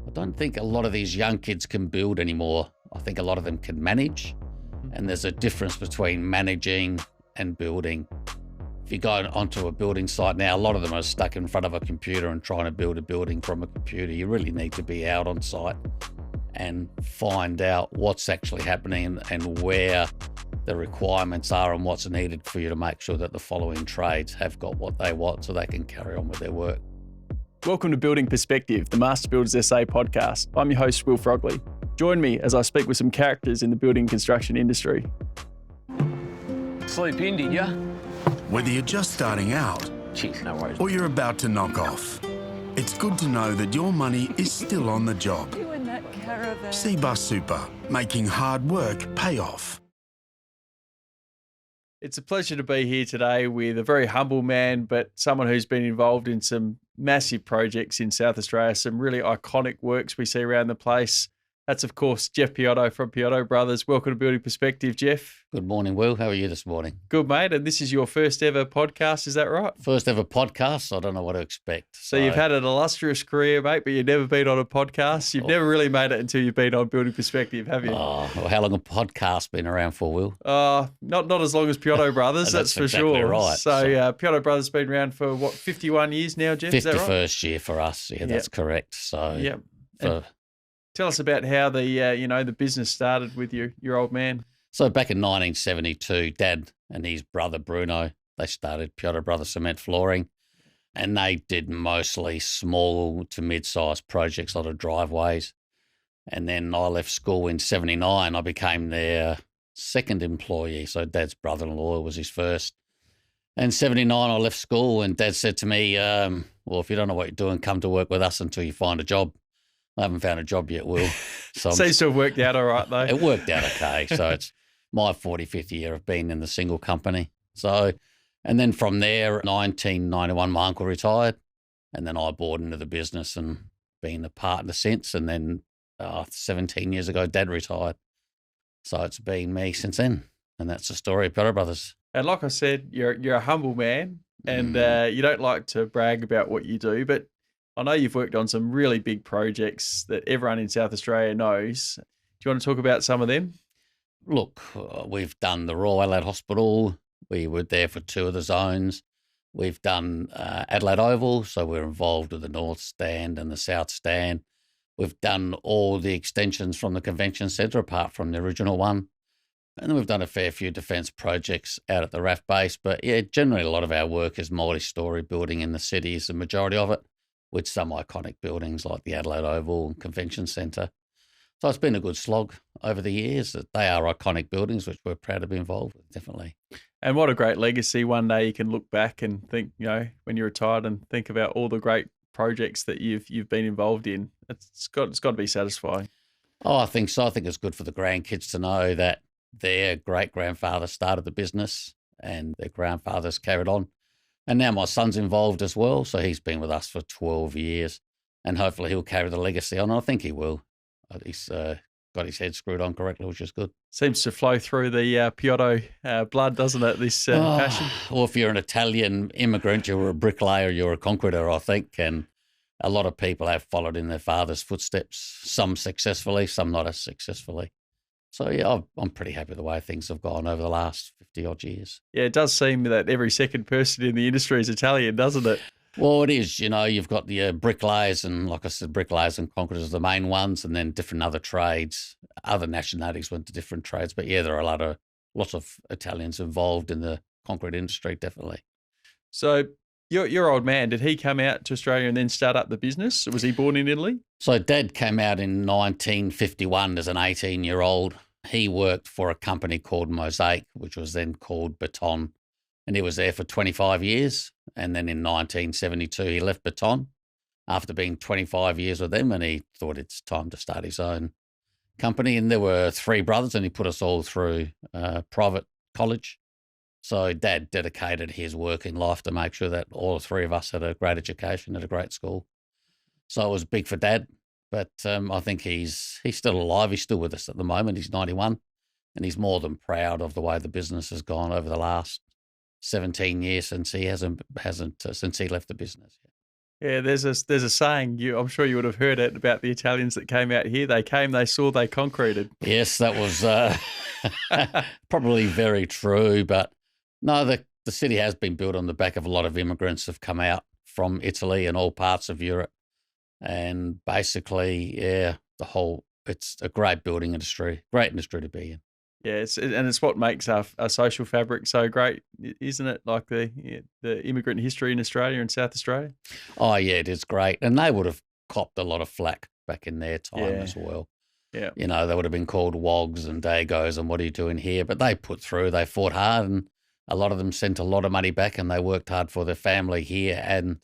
I don't think a lot of these young kids can build anymore. I think a lot of them can manage, and there's a difference between managing and building. If you go onto a building site now, a lot of them are stuck in front of a computer and trying to build a building from a computer. You really need to be out on site and find out what's actually happening and where the requirements are and what's needed for you to make sure that the following trades have got what they want so they can carry on with their work. Welcome to Building Perspective, the Master Builders SA podcast. I'm your host, Will Frogley. Join me as I speak with some characters in the building construction industry. Sleep in, did ya? Whether you're just starting out Jeez, no worries. or you're about to knock off, it's good to know that your money is still on the job. You in that caravan. Cbus Super, making hard work pay off. It's a pleasure to be here today with a very humble man, but someone who's been involved in some massive projects in South Australia, some really iconic works we see around the place. That's, of course, Jeff Piotto from Piotto Brothers. Welcome to Building Perspective, Jeff. Good morning, Will. How are you this morning? Good, mate. And this is your first ever podcast, is that right? First ever podcast. I don't know what to expect. So you've had an illustrious career, mate, but you've never been on a podcast. You've never really made it until you've been on Building Perspective, have you? Oh, well, how long a podcast been around for, Will? Not as long as Piotto Brothers, that's for exactly sure. right. So Piotto Brothers been around for, 51 years now, Jeff? Is that right? 51st year for us. Yeah, that's correct. So, yeah. Tell us about how the business started with your old man. So back in 1972, Dad and his brother Bruno, they started Piotto Brothers Cement Flooring, and they did mostly small to mid-sized projects, a lot of driveways. And then I left school in 79. I became their second employee. So Dad's brother-in-law was his first. In 79, I left school, and Dad said to me, well, if you don't know what you're doing, come to work with us until you find a job. I haven't found a job yet, Will. So seems to have worked out all right, though. It worked out okay. So it's my 45th year of being in the single company. So, and then from there, 1991, my uncle retired, and then I bought into the business and been a partner since. And then 17 years ago, Dad retired. So it's been me since then. And that's the story of Piotto Brothers. And like I said, you're a humble man, and you don't like to brag about what you do, but I know you've worked on some really big projects that everyone in South Australia knows. Do you want to talk about some of them? Look, we've done the Royal Adelaide Hospital. We were there for 2 of the zones. We've done Adelaide Oval, so we're involved with the North Stand and the South Stand. We've done all the extensions from the convention centre, apart from the original one. And then we've done a fair few defence projects out at the RAAF Base. But yeah, generally a lot of our work is multi-storey building in the cities, the majority of it, with some iconic buildings like the Adelaide Oval and Convention Centre. So it's been a good slog over the years. They are iconic buildings, which we're proud to be involved with, definitely. And what a great legacy. One day you can look back and think, when you're retired, and think about all the great projects that you've been involved in. It's got to be satisfying. Oh, I think so. I think it's good for the grandkids to know that their great-grandfather started the business and their grandfathers carried on. And now my son's involved as well, so he's been with us for 12 years, and hopefully he'll carry the legacy on. I think he will. He's got his head screwed on correctly, which is good. Seems to flow through the Piotto blood, doesn't it, this passion? Well, if you're an Italian immigrant, you're a bricklayer, you're a concreter, I think, and a lot of people have followed in their father's footsteps, some successfully, some not as successfully. So, yeah, I'm pretty happy with the way things have gone over the last 50-odd years. Yeah, it does seem that every second person in the industry is Italian, doesn't it? Well, it is. You've got the bricklayers, and like I said, bricklayers and concreters are the main ones, and then different other trades. Other nationalities went to different trades. But, yeah, there are lots of Italians involved in the concrete industry, definitely. So your old man, did he come out to Australia and then start up the business? Was he born in Italy? So Dad came out in 1951 as an 18-year-old. He worked for a company called Mosaic, which was then called Baton, and he was there for 25 years. And then in 1972, he left Baton after being 25 years with them, and he thought it's time to start his own company. And there were 3 brothers, and he put us all through private college. So Dad dedicated his working life to make sure that all 3 of us had a great education at a great school. So it was big for Dad. But I think he's still alive. He's still with us at the moment. He's 91, and he's more than proud of the way the business has gone over the last 17 years since he left the business. Yeah, there's a saying, I'm sure you would have heard it, about the Italians that came out here. They came, they saw, they concreted. Yes, that was probably very true. But no, the city has been built on the back of a lot of immigrants have come out from Italy and all parts of Europe. And basically, yeah, it's a great building industry, great industry to be in. Yeah, it's what makes our social fabric so great, isn't it? Like the immigrant history in Australia and South Australia. Oh, yeah, it is great. And they would have copped a lot of flack back in their time Yeah. as well. Yeah. You know, they would have been called wogs and dagos and what are you doing here? But they put through, they fought hard, and a lot of them sent a lot of money back and they worked hard for their family here and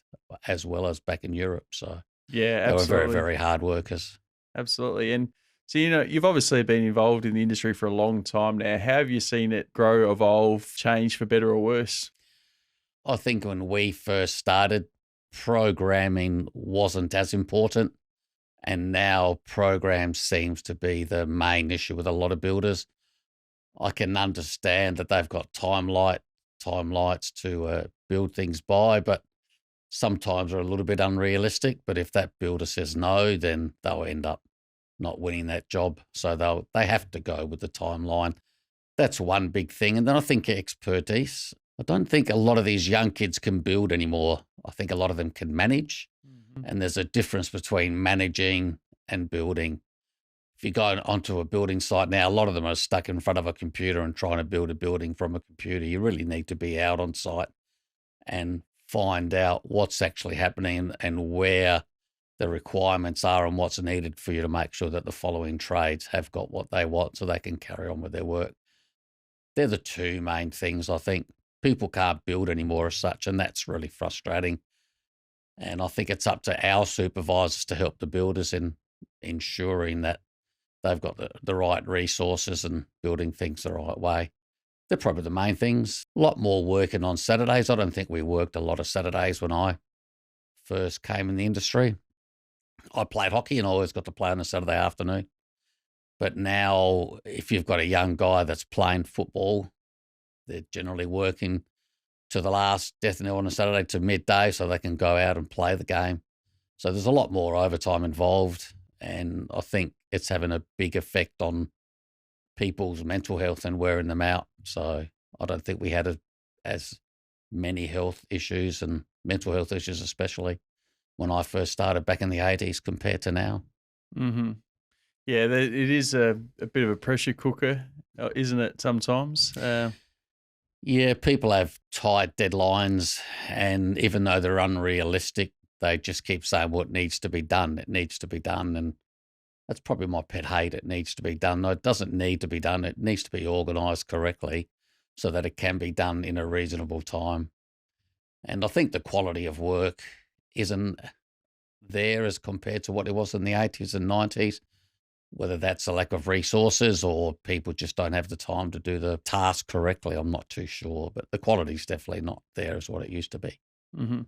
as well as back in Europe. So Yeah, they were very, absolutely. very hard workers. Absolutely. And so, you've obviously been involved in the industry for a long time now. How have you seen it grow, evolve, change for better or worse? I think when we first started, programming wasn't as important. And now program seems to be the main issue with a lot of builders. I can understand that they've got timelights to build things by, but sometimes are a little bit unrealistic. But if that builder says no, then they'll end up not winning that job. So they have to go with the timeline. That's one big thing. And then I think expertise. I don't think a lot of these young kids can build anymore. I think a lot of them can manage. And there's a difference between managing and building. If you go onto a building site now, a lot of them are stuck in front of a computer and trying to build a building from a computer. You really need to be out on site and find out what's actually happening and where the requirements are and what's needed for you to make sure that the following trades have got what they want so they can carry on with their work. They're the two main things, I think. People can't build anymore as such, and that's really frustrating. And I think it's up to our supervisors to help the builders in ensuring that they've got the right resources and building things the right way. They're probably the main things. A lot more working on Saturdays. I don't think we worked a lot of Saturdays when I first came in the industry. I played hockey and I always got to play on a Saturday afternoon. But now, if you've got a young guy that's playing football, they're generally working to the last death knell on a Saturday to midday so they can go out and play the game. So there's a lot more overtime involved, and I think it's having a big effect on people's mental health and wearing them out. So I don't think we had as many health issues and mental health issues, especially when I first started back in the 80s compared to now. Mm-hmm. Yeah, it is a bit of a pressure cooker, isn't it, sometimes? Yeah, people have tight deadlines, and even though they're unrealistic, they just keep saying, well, it needs to be done. It needs to be done. And that's probably my pet hate. It needs to be done. No, it doesn't need to be done. It needs to be organised correctly so that it can be done in a reasonable time. And I think the quality of work isn't there as compared to what it was in the 80s and 90s. Whether that's a lack of resources or people just don't have the time to do the task correctly, I'm not too sure. But the quality's definitely not there as what it used to be. Mm-hmm.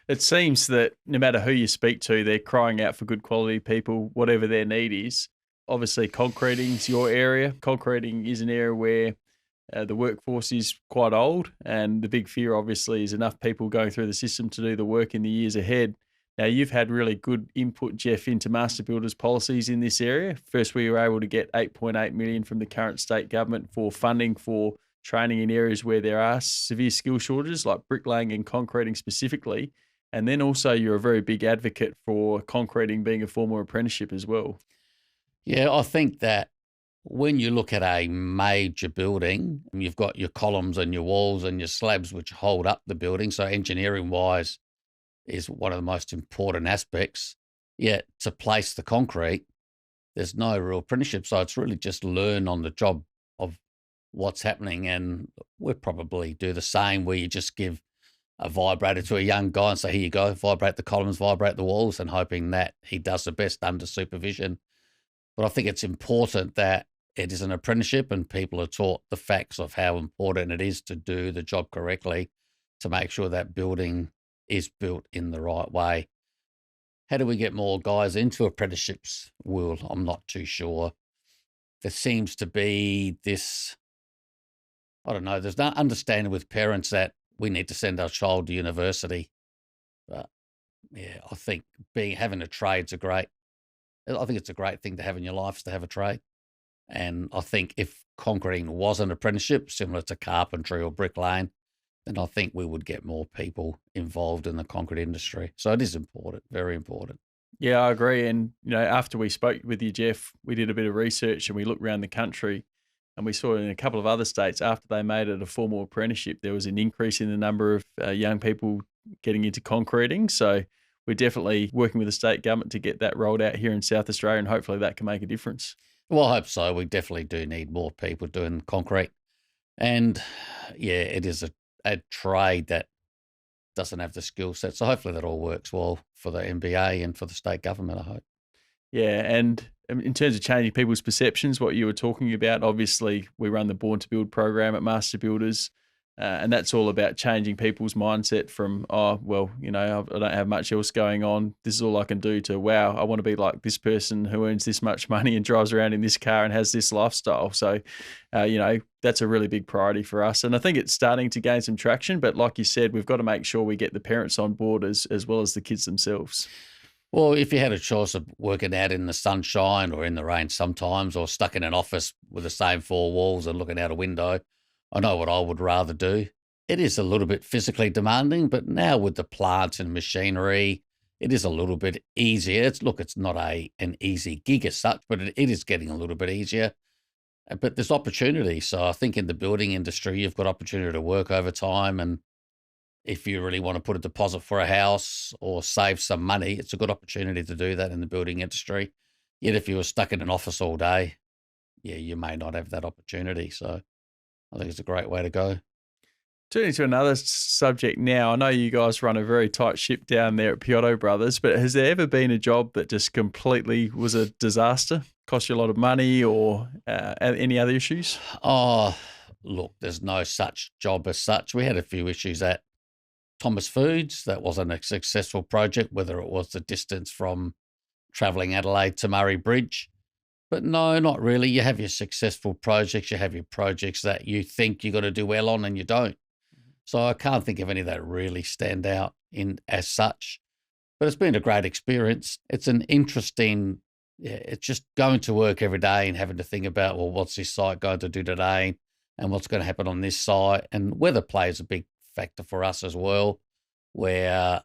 It seems that no matter who you speak to, they're crying out for good quality people, whatever their need is. Obviously, concreting's your area. Concreting is an area where the workforce is quite old, and the big fear, obviously, is enough people going through the system to do the work in the years ahead. Now, you've had really good input, Jeff, into master builders policies in this area. First, we were able to get $8.8 million from the current state government for funding for training in areas where there are severe skill shortages, like bricklaying and concreting specifically. And then also, you're a very big advocate for concreting being a form of apprenticeship as well. Yeah, I think that when you look at a major building, you've got your columns and your walls and your slabs which hold up the building. So engineering-wise is one of the most important aspects. Yet to place the concrete, there's no real apprenticeship. So it's really just learn on the job of what's happening. And we'll probably do the same where you just give a vibrator to a young guy and say, here you go, vibrate the columns, vibrate the walls, and hoping that he does the best under supervision. But I think it's important that it is an apprenticeship and people are taught the facts of how important it is to do the job correctly to make sure that building is built in the right way. How do we get more guys into apprenticeships? Well, I'm not too sure. There seems to be this, I don't know, there's no understanding with parents that we need to send our child to university. But yeah, I think having a trade's I think it's a great thing to have in your life, is to have a trade. And I think if concreting was an apprenticeship similar to carpentry or bricklaying, then I think we would get more people involved in the concrete industry. So it is important, very important. Yeah, I agree. And, after we spoke with you, Jeff, we did a bit of research and we looked around the country and we saw in a couple of other states, after they made it a formal apprenticeship, there was an increase in the number of young people getting into concreting. So we're definitely working with the state government to get that rolled out here in South Australia, and hopefully that can make a difference. Well, I hope so. We definitely do need more people doing concrete. And yeah, it is a trade that doesn't have the skill set. So hopefully that all works well for the MBA and for the state government, I hope. Yeah, and in terms of changing people's perceptions, what you were talking about, obviously we run the Born to Build program at Master Builders, and that's all about changing people's mindset from, I don't have much else going on, this is all I can do, to, wow, I want to be like this person who earns this much money and drives around in this car and has this lifestyle. So, that's a really big priority for us. And I think it's starting to gain some traction, but like you said, we've got to make sure we get the parents on board as well as the kids themselves. Well, if you had a choice of working out in the sunshine or in the rain sometimes, or stuck in an office with the same four walls and looking out a window, I know what I would rather do. It is a little bit physically demanding, but now with the plants and machinery, it is a little bit easier. It's not an easy gig as such, but it is getting a little bit easier. But there's opportunity. So I think in the building industry, you've got opportunity to work overtime, and if you really want to put a deposit for a house or save some money, it's a good opportunity to do that in the building industry. Yet if you were stuck in an office all day, yeah, you may not have that opportunity. So I think it's a great way to go. Turning to another subject now, I know you guys run a very tight ship down there at Piotto Brothers, but has there ever been a job that just completely was a disaster, cost you a lot of money, or any other issues? Oh, look, there's no such job as such. We had a few issues at Thomas Foods. That wasn't a successful project, whether it was the distance from travelling Adelaide to Murray Bridge. But no, not really. You have your successful projects. You have your projects that you think you're going to do well on and you don't. So I can't think of any that really stand out in as such. But it's been a great experience. It's an interesting, it's just going to work every day and having to think about, well, what's this site going to do today and what's going to happen on this site. And weather plays a big factor for us as well, where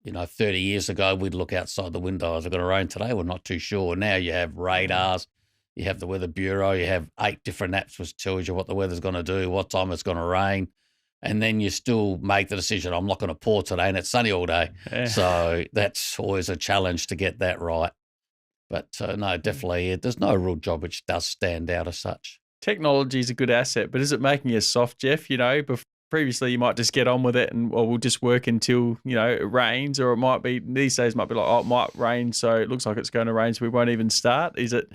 30 years ago we'd look outside the window, is it going to rain today? We're not too sure. Now you have radars, you have the Weather Bureau, you have 8 different apps which tells you what the weather's going to do, what time it's going to rain, and then you still make the decision, I'm not going to pour today, and it's sunny all day. Yeah. So that's always a challenge to get that right. But no, definitely there's no real job which does stand out as such. Technology is a good asset, but is it making us soft, Jeff? Previously, you might just get on with it and we'll just work until, it rains, or it might be, these days might be like, oh, it might rain, so it looks like it's going to rain, so we won't even start. Is it,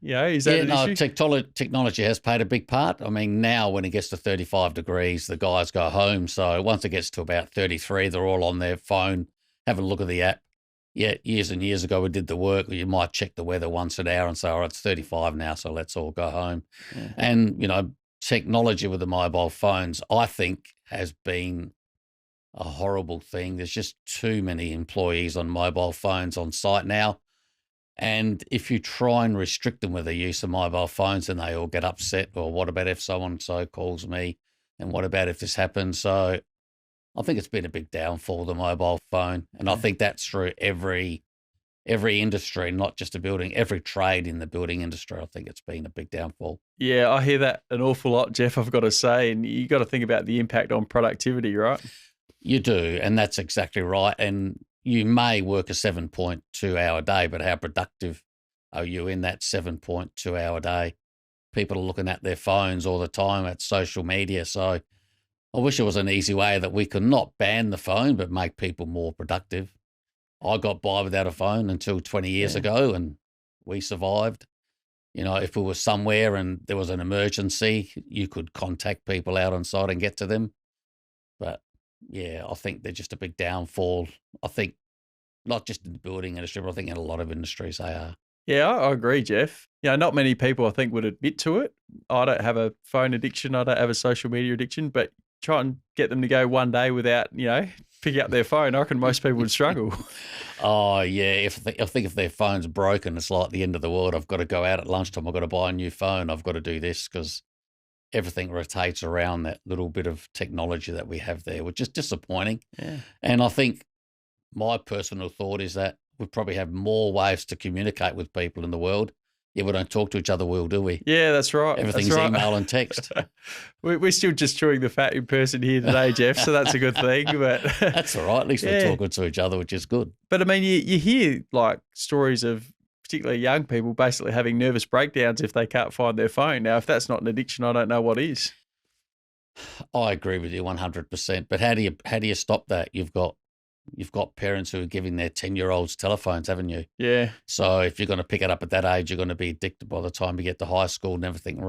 is that an issue? Technology has played a big part. I mean, now when it gets to 35 degrees, the guys go home. So once it gets to about 33, they're all on their phone, having a look at the app. Yeah, years and years ago, we did the work. You might check the weather once an hour and say, all right, it's 35 now, so let's all go home. Yeah. And, technology with the mobile phones, I think, has been a horrible thing. There's just too many employees on mobile phones on site now. And if you try and restrict them with the use of mobile phones, then they all get upset. Or what about if so-and-so calls me? And what about if this happens? So I think it's been a big downfall, the mobile phone. And I think that's through every industry, not just a building, every trade in the building industry. I think it's been a big downfall. Yeah, I hear that an awful lot, Jeff, I've got to say. And you got to think about the impact on productivity, right? You do, and that's exactly right. And you may work a 7.2 hour day, but how productive are you in that 7.2 hour day? People are looking at their phones all the time, at social media. So I wish there was an easy way that we could not ban the phone, but make people more productive. I got by without a phone until 20 years ago, and we survived. If we were somewhere and there was an emergency, you could contact people out on site and get to them. But yeah, I think they're just a big downfall. I think not just in the building industry, but I think in a lot of industries they are. Yeah, I agree, Jeff. Not many people I think would admit to it. I don't have a phone addiction. I don't have a social media addiction, but try and get them to go one day without, picking up their phone. I reckon most people would struggle. Oh, yeah. I think if their phone's broken, it's like the end of the world. I've got to go out at lunchtime. I've got to buy a new phone. I've got to do this because everything rotates around that little bit of technology that we have there, which is disappointing. Yeah. And I think my personal thought is that we probably have more ways to communicate with people in the world. Yeah, we don't talk to each other well, do we? Yeah, that's right. Everything's that's right. email and text. We're still just chewing the fat in person here today, Jeff, so that's a good thing. But that's all right. At least we're talking to each other, which is good. But, I mean, you hear, like, stories of particularly young people basically having nervous breakdowns if they can't find their phone. Now, if that's not an addiction, I don't know what is. I agree with you 100%. But how do you stop that? You've got parents who are giving their 10-year-olds telephones, haven't you? Yeah. So if you're going to pick it up at that age, you're going to be addicted by the time you get to high school, and everything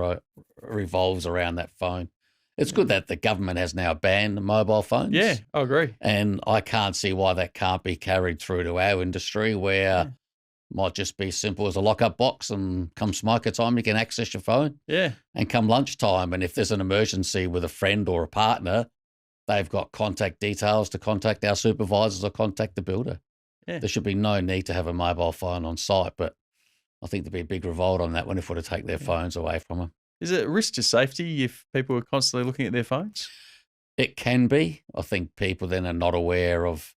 revolves around that phone. It's good that the government has now banned mobile phones. Yeah, I agree. And I can't see why that can't be carried through to our industry, where it might just be simple as a lock-up box, and come smoker time, you can access your phone. Yeah. And come lunchtime, and if there's an emergency with a friend or a partner, they've got contact details to contact our supervisors or contact the builder. Yeah. There should be no need to have a mobile phone on site, but I think there'd be a big revolt on that one if we were to take their phones away from them. Is it a risk to safety if people are constantly looking at their phones? It can be. I think people then are not aware of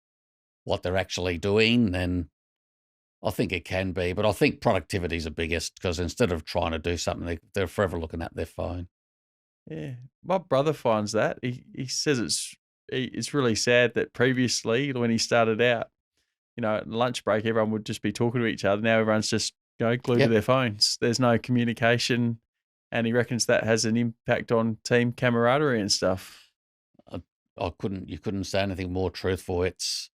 what they're actually doing, and I think it can be. But I think productivity is the biggest, because instead of trying to do something, they're forever looking at their phone. Yeah, my brother finds that. He says it's really sad that previously, when he started out, at lunch break, everyone would just be talking to each other. Now everyone's just glued to their phones. There's no communication, and he reckons that has an impact on team camaraderie and stuff. You couldn't say anything more truthful. It's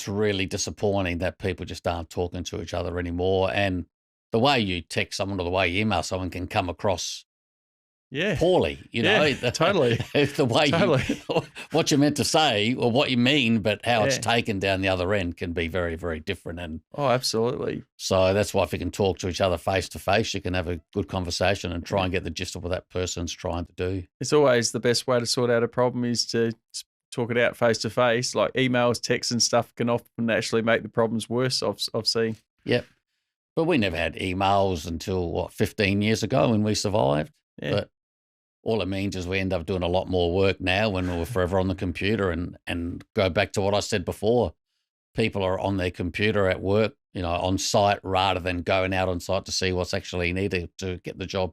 really disappointing that people just aren't talking to each other anymore. And the way you text someone or the way you email someone can come across poorly, totally. The way what you meant to say or what you mean, but how it's taken down the other end can be very, very different. And absolutely. So that's why if you can talk to each other face to face, you can have a good conversation and try and get the gist of what that person's trying to do. It's always the best way to sort out a problem is to talk it out face to face. Like emails, texts, and stuff can often actually make the problems worse. I've seen. Yep, but we never had emails until 15 years ago when we survived. Yeah. But all it means is we end up doing a lot more work now when we're forever on the computer, and go back to what I said before. People are on their computer at work, on site, rather than going out on site to see what's actually needed to get the job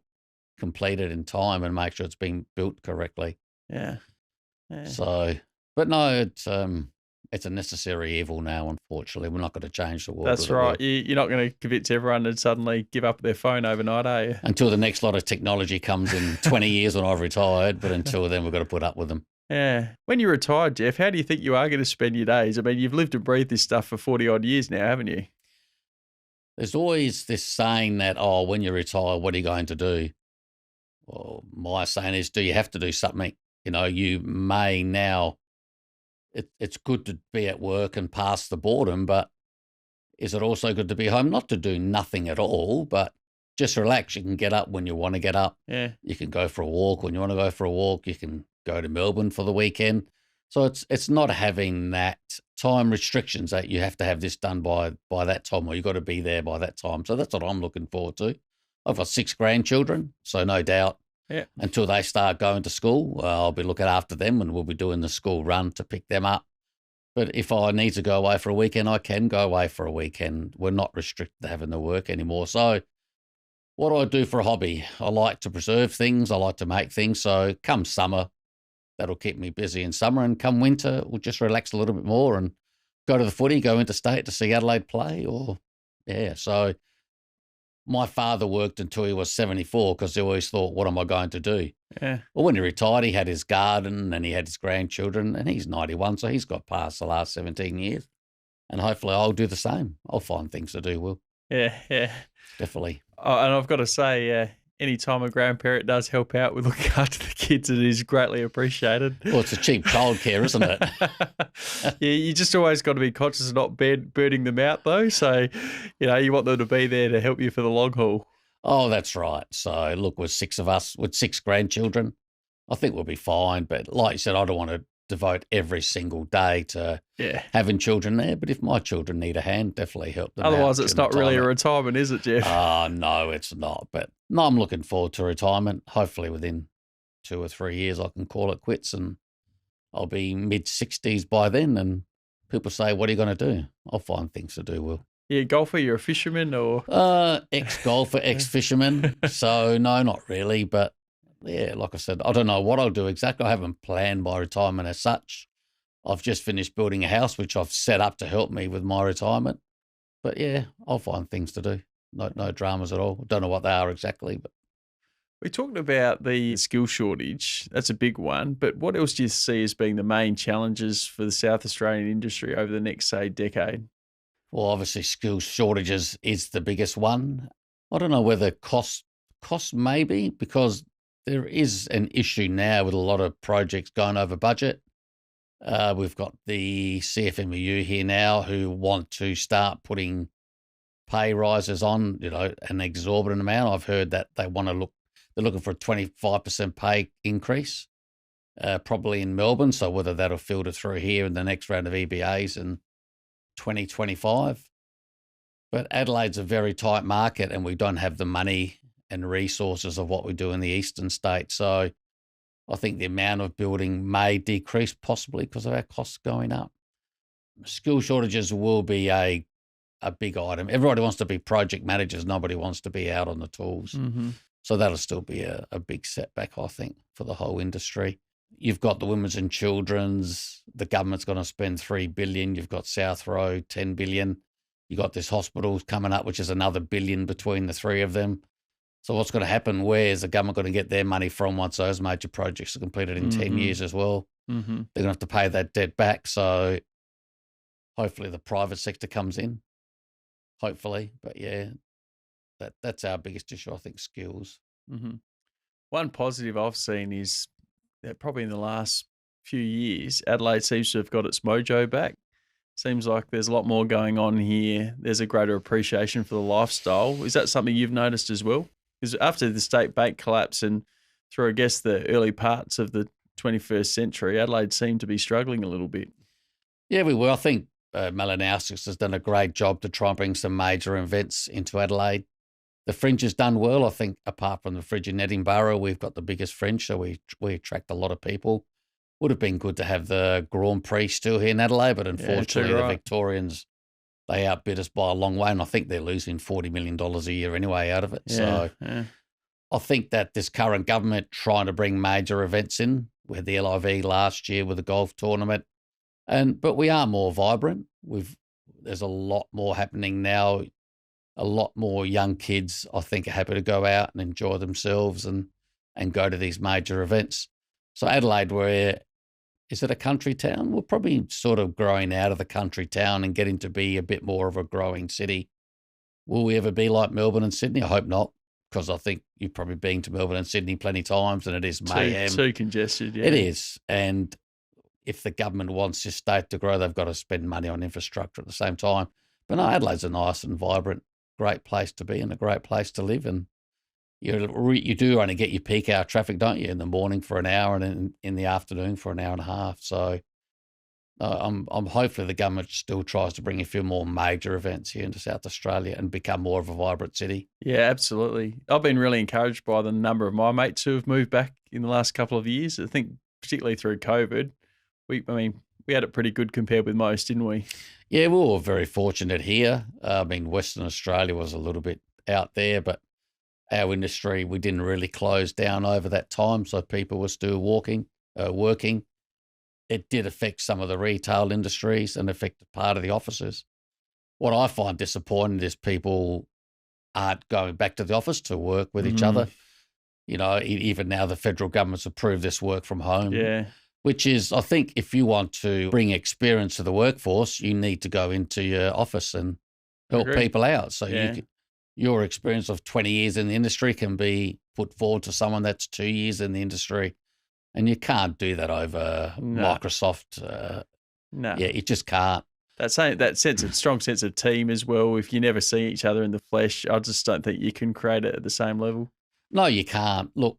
completed in time and make sure it's being built correctly. Yeah. So, but no, it's a necessary evil now, unfortunately. We're not going to change the world. That's right. You're not going to convince everyone to suddenly give up their phone overnight, are you? Until the next lot of technology comes in 20 years when I've retired, but until then we've got to put up with them. Yeah. When you're retired, Jeff, how do you think you are going to spend your days? I mean, you've lived and breathed this stuff for 40-odd years now, haven't you? There's always this saying that, when you retire, what are you going to do? Well, my saying is, do you have to do something? You may now... It's good to be at work and pass the boredom, but is it also good to be home? Not to do nothing at all, but just relax. You can get up when you want to get up. Yeah. You can go for a walk when you want to go for a walk. You can go to Melbourne for the weekend. So it's not having that time restrictions that you have to have this done by that time, or you've got to be there by that time. So that's what I'm looking forward to. I've got 6 grandchildren, so no doubt. Yeah. Until they start going to school, I'll be looking after them, and we'll be doing the school run to pick them up. But if I need to go away for a weekend, I can go away for a weekend. We're not restricted to having to work anymore. So what do I do for a hobby? I like to preserve things. I like to make things. So come summer, that'll keep me busy in summer. And come winter, we'll just relax a little bit more and go to the footy, go interstate to see Adelaide play. So my father worked until he was 74 because he always thought, what am I going to do? Yeah. Well, when he retired, he had his garden and he had his grandchildren, and he's 91, so he's got past the last 17 years. And hopefully I'll do the same. I'll find things to do, Will. Yeah. Definitely. Oh, and I've got to say, any time a grandparent does help out with looking after the kids, it is greatly appreciated. Well, it's a cheap childcare, isn't it? Yeah, you just always got to be conscious of not burning them out, though. So, you want them to be there to help you for the long haul. Oh, that's right. So, look, with 6 of us, with 6 grandchildren, I think we'll be fine. But like you said, I don't want to devote every single day to having children there. But if my children need a hand, definitely help them. Otherwise, out it's not really a retirement, is it, Jeff? No, it's not. But no, I'm looking forward to retirement. Hopefully within 2 or 3 years, I can call it quits and I'll be mid-60s by then. And people say, what are you going to do? I'll find things to do, Will. Yeah, golfer, you're a fisherman or? Ex-golfer, ex-fisherman. So no, not really. But yeah, like I said, I don't know what I'll do exactly. I haven't planned my retirement as such. I've just finished building a house, which I've set up to help me with my retirement. But yeah, I'll find things to do. No dramas at all. Don't know what they are exactly. But we talked about the skill shortage. That's a big one. But what else do you see as being the main challenges for the South Australian industry over the next, say, decade? Well, obviously, skill shortages is the biggest one. I don't know whether cost maybe, because there is an issue now with a lot of projects going over budget. We've got the CFMEU here now who want to start putting pay rises on, an exorbitant amount. I've heard that they're looking for a 25% pay increase, probably in Melbourne. So whether that'll filter through here in the next round of EBAs in 2025. But Adelaide's a very tight market and we don't have the money and resources of what we do in the eastern states. So I think the amount of building may decrease possibly because of our costs going up. Skill shortages will be a big item. Everybody wants to be project managers. Nobody wants to be out on the tools. Mm-hmm. So that'll still be a big setback, I think, for the whole industry. You've got the women's and children's. The government's going to spend $3 billion. You've got South Road, $10 billion. You've got this hospital coming up, which is another $1 billion between the three of them. So what's going to happen? Where is the government going to get their money from once those major projects are completed in 10 years as well? Mm-hmm. They're going to have to pay that debt back. So hopefully the private sector comes in. Hopefully. But yeah, that's our biggest issue, I think, skills. Mm-hmm. One positive I've seen is that probably in the last few years, Adelaide seems to have got its mojo back. Seems like there's a lot more going on here. There's a greater appreciation for the lifestyle. Is that something you've noticed as well? Because after the state bank collapse and through, I guess, the early parts of the 21st century, Adelaide seemed to be struggling a little bit. Yeah, we were. I think Malinowskis has done a great job to try and bring some major events into Adelaide. The Fringe has done well. I think apart from the Fringe in Edinburgh, we've got the biggest Fringe, so we attract a lot of people. Would have been good to have the Grand Prix still here in Adelaide, but unfortunately the Victorians, they outbid us by a long way, and I think they're losing $40 million a year anyway out of it. I think that this current government trying to bring major events in. We had the LIV last year with the golf tournament, but we are more vibrant. There's a lot more happening now. A lot more young kids, I think, are happy to go out and enjoy themselves and go to these major events. So Adelaide, is it a country town? We're probably sort of growing out of the country town and getting to be a bit more of a growing city. Will we ever be like Melbourne and Sydney? I hope not, because I think you've probably been to Melbourne and Sydney plenty times and it is mayhem. Too congested, yeah. It is. And if the government wants this state to grow, they've got to spend money on infrastructure at the same time. But no, Adelaide's a nice and vibrant, great place to be and a great place to live. And you do only get your peak hour traffic, don't you, in the morning for an hour and in the afternoon for an hour and a half. So I'm hopefully the government still tries to bring a few more major events here into South Australia and become more of a vibrant city. Yeah, absolutely. I've been really encouraged by the number of my mates who have moved back in the last couple of years. I think particularly through COVID, we had it pretty good compared with most, didn't we? Yeah, we were very fortunate here. Western Australia was a little bit out there, but our industry, we didn't really close down over that time, so people were still working. It did affect some of the retail industries and affected part of the offices. What I find disappointing is people aren't going back to the office to work with each other. Even now the federal government's approved this work from home. Yeah. Which is, I think, if you want to bring experience to the workforce, you need to go into your office and help people out. So your experience of 20 years in the industry can be put forward to someone that's 2 years in the industry. And you can't do that over Microsoft. No. Yeah, you just can't. That strong sense of team as well. If you never see each other in the flesh, I just don't think you can create it at the same level. No, you can't. Look,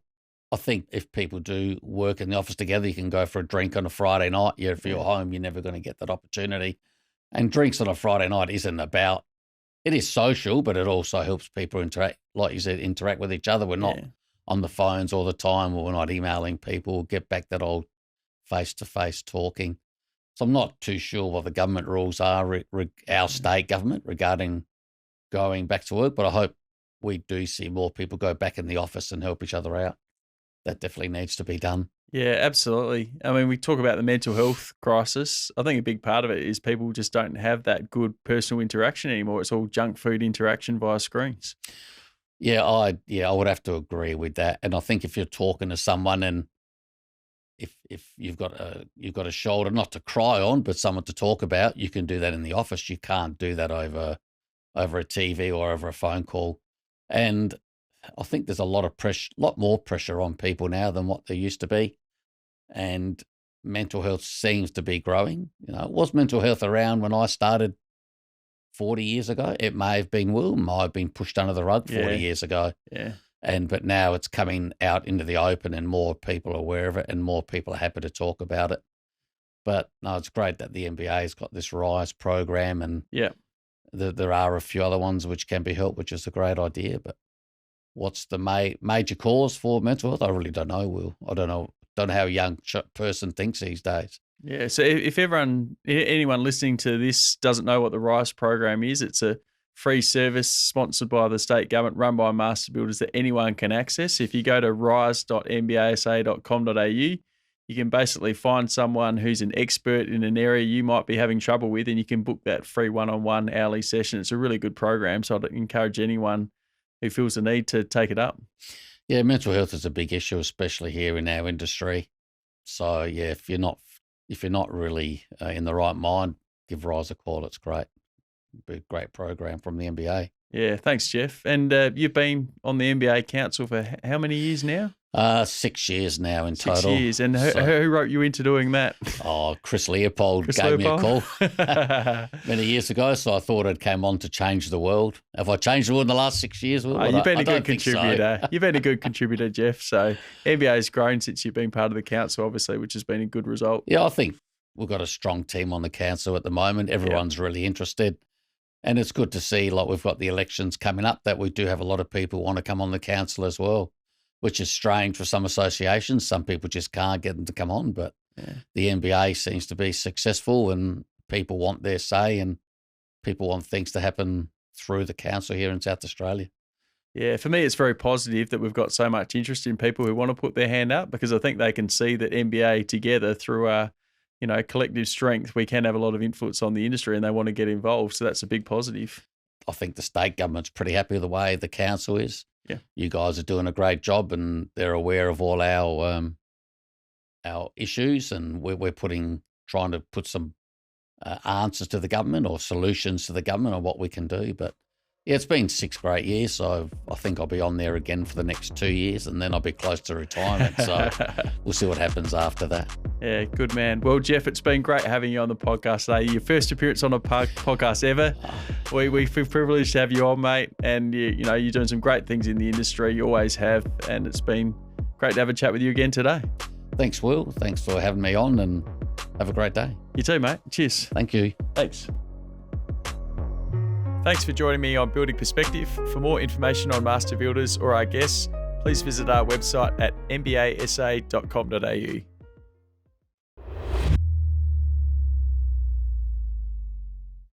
I think if people do work in the office together, you can go for a drink on a Friday night. If you're home, you're never going to get that opportunity. And drinks on a Friday night it is social, but it also helps people interact, like you said, interact with each other. We're not on the phones all the time, or we're not emailing people, get back that old face-to-face talking. So I'm not too sure what the government rules are, our state government, regarding going back to work, but I hope we do see more people go back in the office and help each other out. That definitely needs to be done. Yeah, absolutely. I mean, we talk about the mental health crisis. I think a big part of it is people just don't have that good personal interaction anymore. It's all junk food interaction via screens. Yeah, I would have to agree with that. And I think if you're talking to someone, and if you've got a shoulder not to cry on, but someone to talk about, you can do that in the office. You can't do that over a TV or over a phone call. And I think there's a lot more pressure on people now than what there used to be. And mental health seems to be growing. Was mental health around when I started 40 years ago? It may have been, might have been pushed under the rug 40 years ago. Yeah. But now it's coming out into the open, and more people are aware of it, and more people are happy to talk about it. But no, it's great that the NBA's got this RISE program, and there are a few other ones which can be helped, which is a great idea. But what's the major cause for mental health? I really don't know, Will. I don't know how a young person thinks these days. Yeah, so if anyone listening to this doesn't know what the RISE program is, it's a free service sponsored by the state government, run by master builders, that anyone can access. If you go to rise.nbasa.com.au, you can basically find someone who's an expert in an area you might be having trouble with, and you can book that free one-on-one hourly session. It's a really good program, so I'd encourage anyone who feels the need to take it up. Yeah, mental health is a big issue, especially here in our industry. So yeah, if you're not really in the right mind, give RISE a call. It's great. It'd be a great program from the NBA. Yeah, thanks, Jeff. And you've been on the NBA Council for how many years now? 6 years now in total. 6 years. And who wrote you into doing that? Oh, Chris Leopold gave me a call many years ago, so I thought it came on to change the world. Have I changed the world in the last 6 years? Will? You've been a good contributor. So. You've been a good contributor, Jeff. So NBA has grown since you've been part of the council, obviously, which has been a good result. Yeah, I think we've got a strong team on the council at the moment. Everyone's really interested. And it's good to see, like, we've got the elections coming up, that we do have a lot of people who want to come on the council as well, which is strange for some associations. Some people just can't get them to come on, but the NBA seems to be successful, and people want their say, and people want things to happen through the council here in South Australia. Yeah, for me, it's very positive that we've got so much interest in people who want to put their hand up, because I think they can see that NBA together, through our collective strength, we can have a lot of influence on the industry, and they want to get involved. So that's a big positive. I think the state government's pretty happy with the way the council is. Yeah, you guys are doing a great job, and they're aware of all our issues, and we're trying to put some answers to the government, or solutions to the government, on what we can do. But yeah, it's been 6 great years, so I think I'll be on there again for the next 2 years, and then I'll be close to retirement. So we'll see what happens after that. Yeah, good man. Well, Jeff, it's been great having you on the podcast today. Your first appearance on a podcast ever. We feel privileged to have you on, mate. And you're doing some great things in the industry. You always have, and it's been great to have a chat with you again today. Thanks, Will. Thanks for having me on, and have a great day. You too, mate. Cheers. Thank you. Thanks. Thanks for joining me on Building Perspective. For more information on Master Builders or our guests, please visit our website at nbasa.com.au.